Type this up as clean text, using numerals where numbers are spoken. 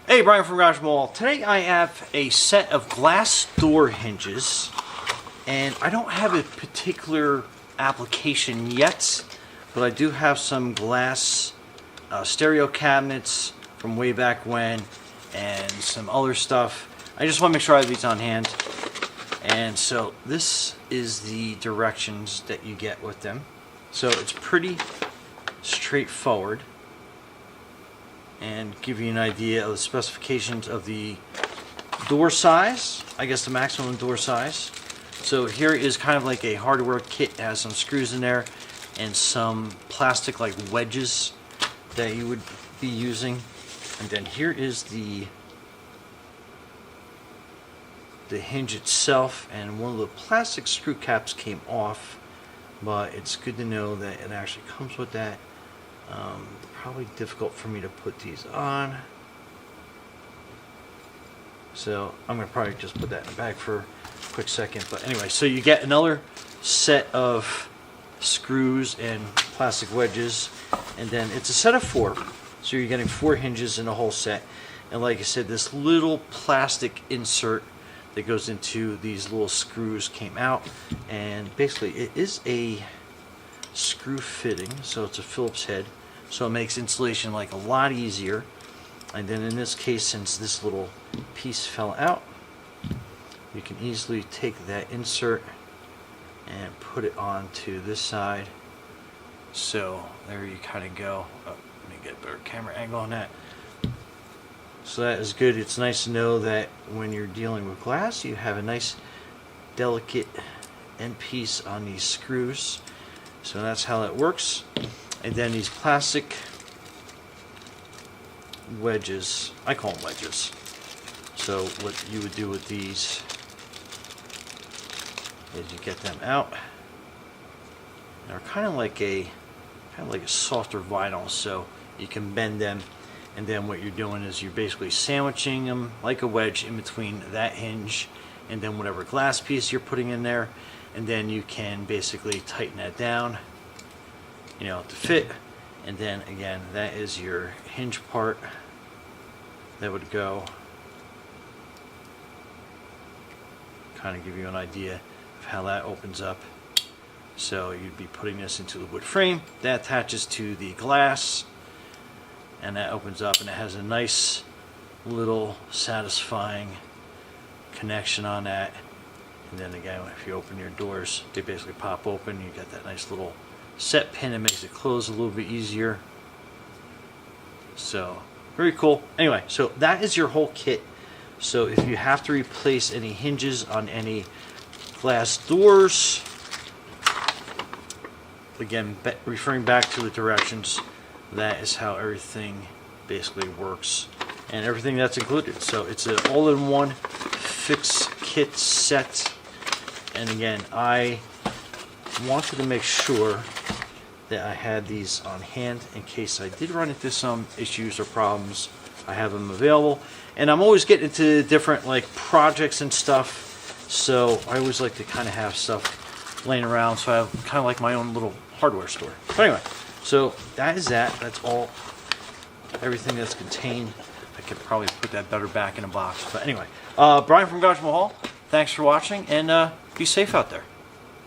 Hey, Brian from Garage Mall. Today I have a set of glass door hinges, and I don't have a particular application yet, but I do have some glass stereo cabinets from way back when and some other stuff. I just want to make sure I have these on hand. And so this is the directions that you get with them. So it's pretty straightforward. And give you an idea of the specifications of the door size, I guess the maximum door size. So here is kind of like a hardware kit. It has some screws in there and some plastic like wedges that you would be using. And then here is the hinge itself, and one of the plastic screw caps came off, but it's good to know that it actually comes with that. Probably difficult for me to put these on, so I'm going to probably just put that in the bag for a quick second. But anyway, so you get another set of screws and plastic wedges, and then it's a set of 4, so you're getting 4 hinges in the whole set. And like I said, this little plastic insert that goes into these little screws came out, and basically it is a screw fitting, so it's a Phillips head. So it makes installation like a lot easier. And then in this case, since this little piece fell out, you can easily take that insert and put it onto this side. So there you kind of go. Oh, let me get a better camera angle on that. So that is good. It's nice to know that when you're dealing with glass, you have a nice delicate end piece on these screws. So that's how that works. And then these plastic wedges, I call them wedges. So what you would do with these is you get them out. They're kind of like a softer vinyl, so you can bend them. And then what you're doing is you're basically sandwiching them like a wedge in between that hinge and then whatever glass piece you're putting in there. And then you can basically tighten that down, you know, to fit. And then again, that is your hinge part that would go. Kind of give you an idea of how that opens up. So you'd be putting this into the wood frame that attaches to the glass, and that opens up, and it has a nice little satisfying connection on that. And then again, if you open your doors, they basically pop open. You get that nice little set pin that makes it close a little bit easier. So very cool. Anyway, so that is your whole kit. So if you have to replace any hinges on any glass doors, again, referring back to the directions, that is how everything basically works and everything that's included. So it's an all-in-one fix kit set. And again, I wanted to make sure that I had these on hand in case I did run into some issues or problems. I have them available, and I'm always getting into different like projects and stuff, so I always like to kind of have stuff laying around, so I have kind of like my own little hardware store. But anyway, so that is that. That's all, everything that's contained. I could probably put that better back in a box. But anyway, Brian from Garage Mall, thanks for watching, and be safe out there.